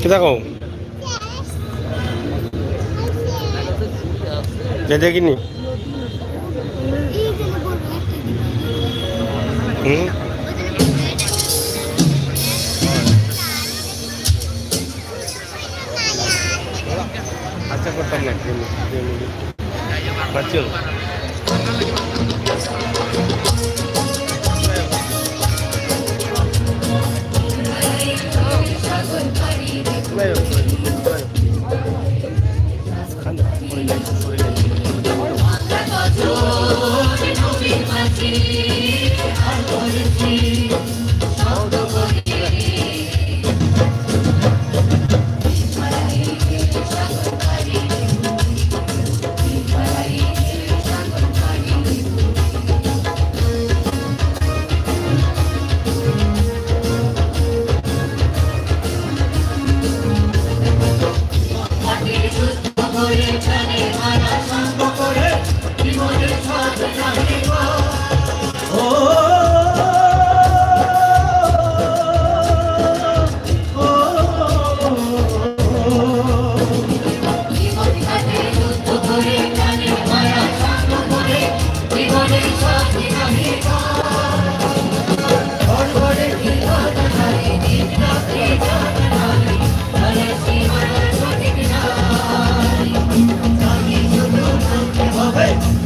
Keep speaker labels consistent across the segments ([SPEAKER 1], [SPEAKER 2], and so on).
[SPEAKER 1] kita kau jadi gini acha করতাম না বাচ্চা
[SPEAKER 2] Bye.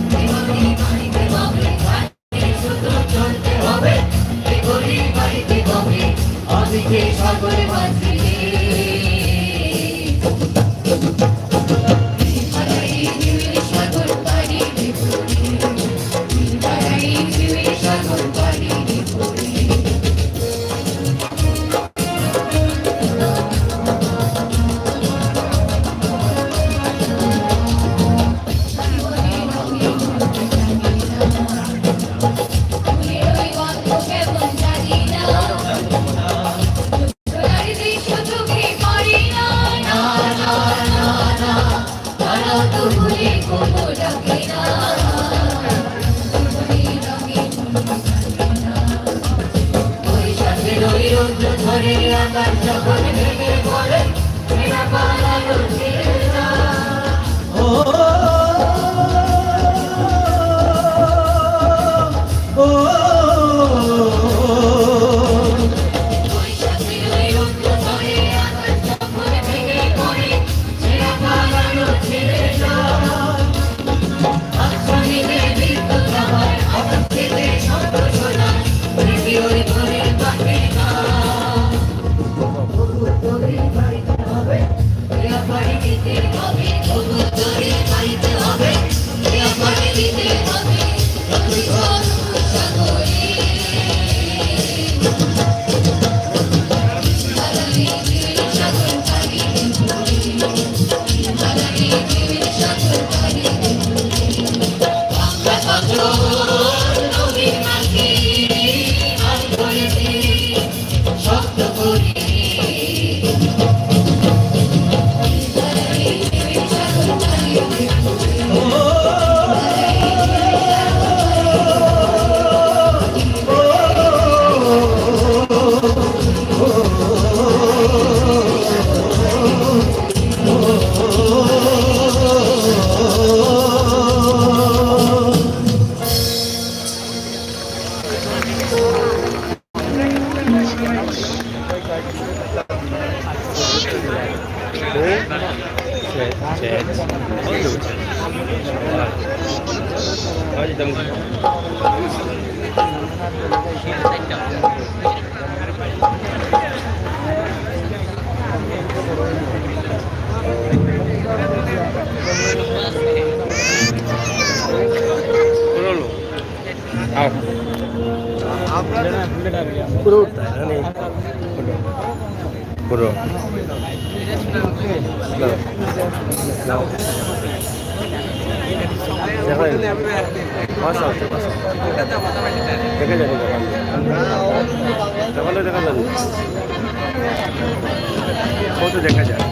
[SPEAKER 1] পুরো উঠতে হয় না পুরো দেখা যাবে সকালে দেখা যাবে কত দেখা যায়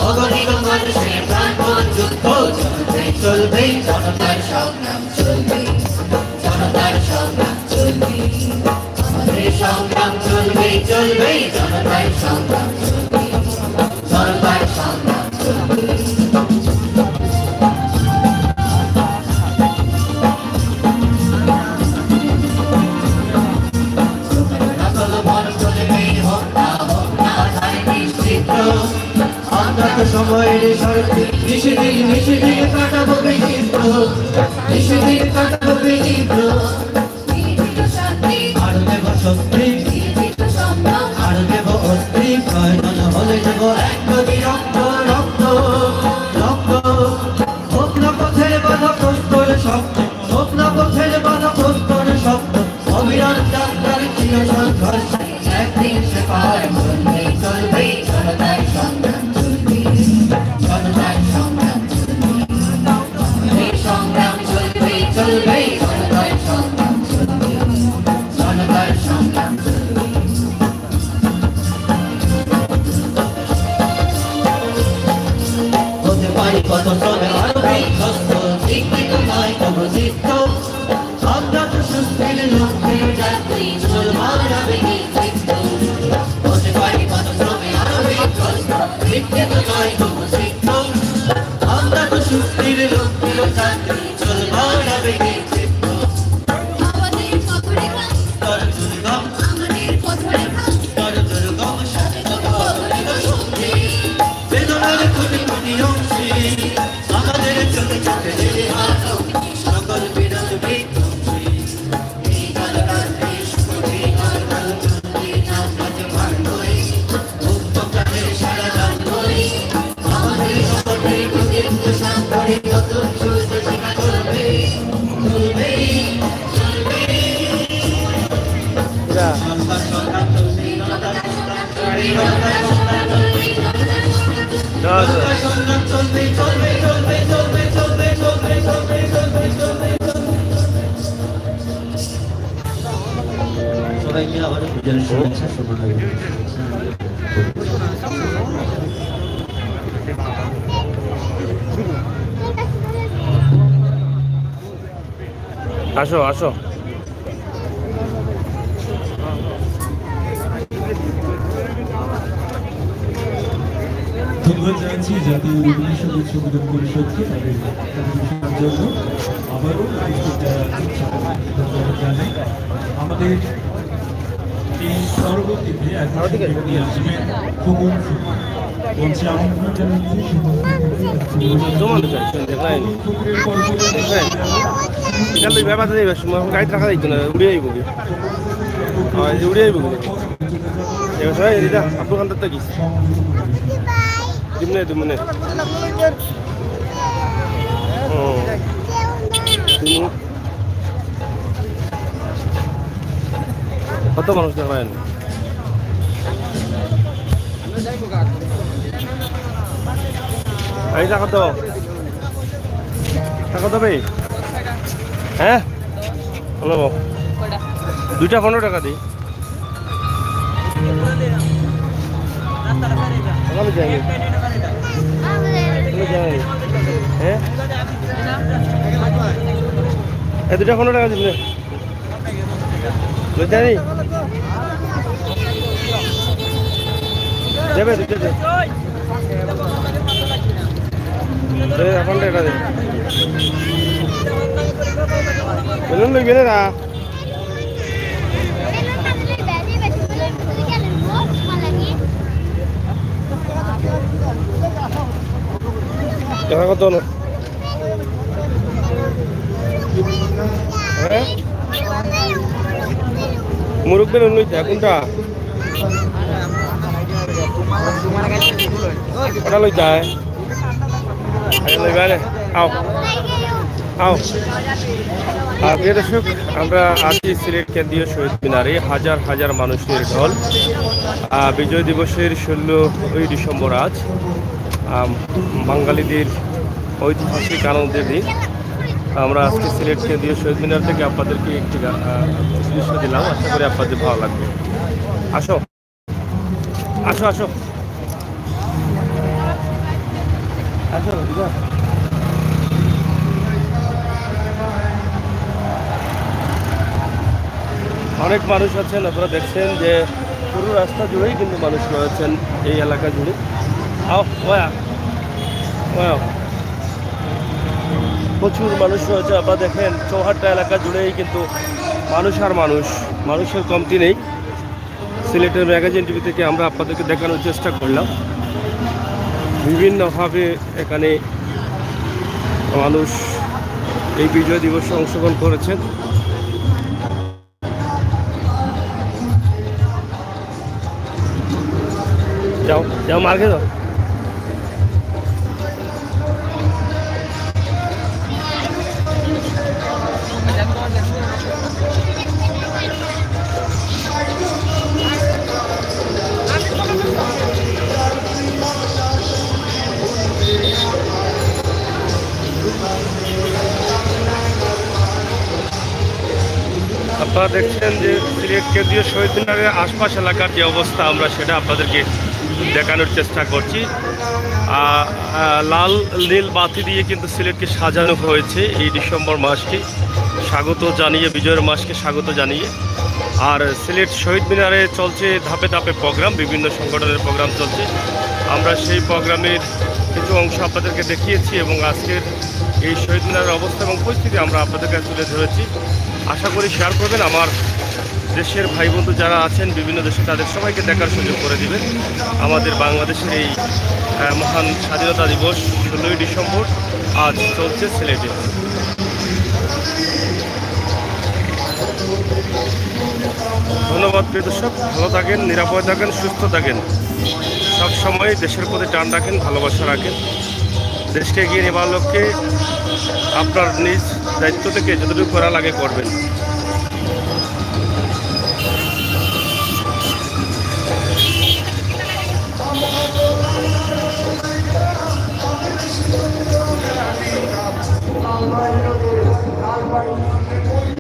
[SPEAKER 2] অগণিত মানুষের প্রাণপণ যুদ্ধ চলবে জনতার সংগ্রাম চলবে জনতার সংগ্রাম চলবে আমাদের সংগ্রাম চলবে চলবে জনতার সংগ্রাম চলবে জনতার সংগ্রাম চলবে সময়ের শর্তে নিষেধিক কাটাবো বিচিত্র নিষেধিক কাটাবো বিচিত্র আরো দেব শক্তি আরো দেব অস্ত্রী প্রয়োজন হলে দেব এক নদী রক্ত রক্ত রক্ত হোক না পথের বাধা প্রস্তর শব্দ হোক না পথের বাধা প্রস্তর শব্দ অবিরাম যাত্রার চির সংঘর্ষ একদিন সে পার চলবে চলবে জনতার সংগ্রাম জনতার সংগ্রাম সংগ্রাম চলবে চলবে জনতার সংগ্রাম চলবে জনতার সংগ্রাম হতে পারি কত শ্রমে আরো বিধ্বস্ত শিক্ষিত নয় তবু চিত্ত অজ্ঞাত সুস্থির লক্ষ্যে যাত্রী চলবার আবেগী চিত্ত হতে পারি কত শ্রমে আরো বিধ্বস্ত শিক্ষিত নয় তবু চিত্ত অজ্ঞাত সুস্থির লক্ষ্যে যাত্রী চলবার আবেগী চিত্ত আমাদের পথরেখা কর দুর্গম আমাদের পথরেখা কর দুর্গম সাথে সঙ্গে বেদনার কোটি কোটি অংশে আমাদের চোখে চোখে যেতে হাত সকল বিরোধ বিধ্বংসী এই কালরাত্রি সুখী নর্মাল চলতে না মাঝে ভান্ডই মুক্ত প্রাণের সারা জানবই আমাদের সকলের প্রতিজ্ঞ সান্তরে নতুন সুস্থ শিখা চলবে চলবে চলবে সংসার সংগ্রাম চলবে সংগ্রাম চলবে চলবে চলবে চলবে চলবে চলবে চলবে চলবে চলবে সবাইকে আবারও পূজার শুভেচ্ছা শুভকামনা
[SPEAKER 1] আসো আসো
[SPEAKER 3] ধন্যবাদ জানাচ্ছি জাতীয় রবীন্দ্র সঙ্গীত সংগঠন পরিষদকে তাদের কর্মসূচির জন্য আবারও ধন্যবাদ জানাই আমাদের এই পরবর্তীতে নিয়ে আসবেন খোকন বলছি আমন্ত্রণ জানাচ্ছি
[SPEAKER 1] ব্যাপার গাড়ি রাখা যাইতো না উড়ে যাইব কি উড়ে যাইব কি আপনার কান্তার তো কি দিমনে দিমনে কত মানুষ দেখাবেন এই টাকা তো ভাই হ্যাঁ হলো দুইটা 15 টাকা দিই আমি যাইনি তুমি যাইনি হ্যাঁ এই দুইটা 15 টাকা দিলে বুঝতে দেবে দুটো দে 15 টাকা দে belum lagi na kaya kau no muruk belum lu jagung dah ada lu jai ada lu gane au প্রিয় দর্শক আমরা আছি সিলেট কেন্দ্রীয় শহীদ মিনারে হাজার হাজার মানুষের ঢল বিজয় দিবসের 16ই ডিসেম্বর আজ বাঙালিদের ঐতিহাসিক আনন্দের দিন আমরা আজকে সিলেট কেন্দ্রীয় শহীদ মিনার থেকে আপনাদেরকে একটি দৃশ্য দিলাম আশা করি আপনাদের ভালো লাগবে আসো আসো আসো আসো অনেক মানুষ আছেন আপনারা দেখছেন যে পুরো রাস্তা জুড়েই কিন্তু মানুষ রয়েছেন এই এলাকা জুড়ে প্রচুর মানুষ রয়েছে আপনারা দেখেন চৌহাট্টা এলাকা জুড়েই কিন্তু মানুষ আর মানুষের কমতি নেই সিলেটের ম্যাগাজিন টিভি থেকে আমরা আপনাদেরকে দেখানোর চেষ্টা করলাম বিভিন্নভাবে এখানে মানুষ এই বিজয় দিবসে অংশগ্রহণ করেছেন যাও যাও মার্কে যাও আপনারা দেখছেন যে সিলেট কেন্দ্রীয় শহীদ মিনারের আশপাশ এলাকার যে অবস্থা আমরা সেটা আপনাদেরকে দেখানোর চেষ্টা করছি লাল নীল বাতি দিয়ে কিন্তু সিলেটকে সাজানো হয়েছে এই ডিসেম্বর মাসকে স্বাগত জানিয়ে বিজয়ের মাসকে স্বাগত জানিয়ে আর সিলেট শহীদ মিনারে চলছে ধাপে ধাপে প্রোগ্রাম বিভিন্ন সংগঠনের প্রোগ্রাম চলছে আমরা সেই প্রোগ্রামের কিছু অংশ আপনাদেরকে দেখিয়েছি এবং আজকের এই শহীদ মিনারের অবস্থা এবং পরিস্থিতি আমরা আপনাদের কাছে তুলে ধরেছি আশা করি শেয়ার করবেন আমার দেশের ভাই বন্ধু যারা আছেন বিভিন্ন দেশে তাদের সবাইকে দেখার সুযোগ করে দিবেন আমাদের বাংলাদেশের এই মহান স্বাধীনতা দিবস 16ই ডিসেম্বর আজ চলছে সিলেটে ধন্যবাদ প্রিয় দর্শক ভালো থাকেন নিরাপদ থাকেন সুস্থ থাকেন সবসময় দেশের প্রতি টান রাখেন ভালোবাসা রাখেন দেশকে এগিয়ে নেবার লক্ষ্যে আপনার নিজ দায়িত্ব থেকে যতটুকু করা লাগে করবেন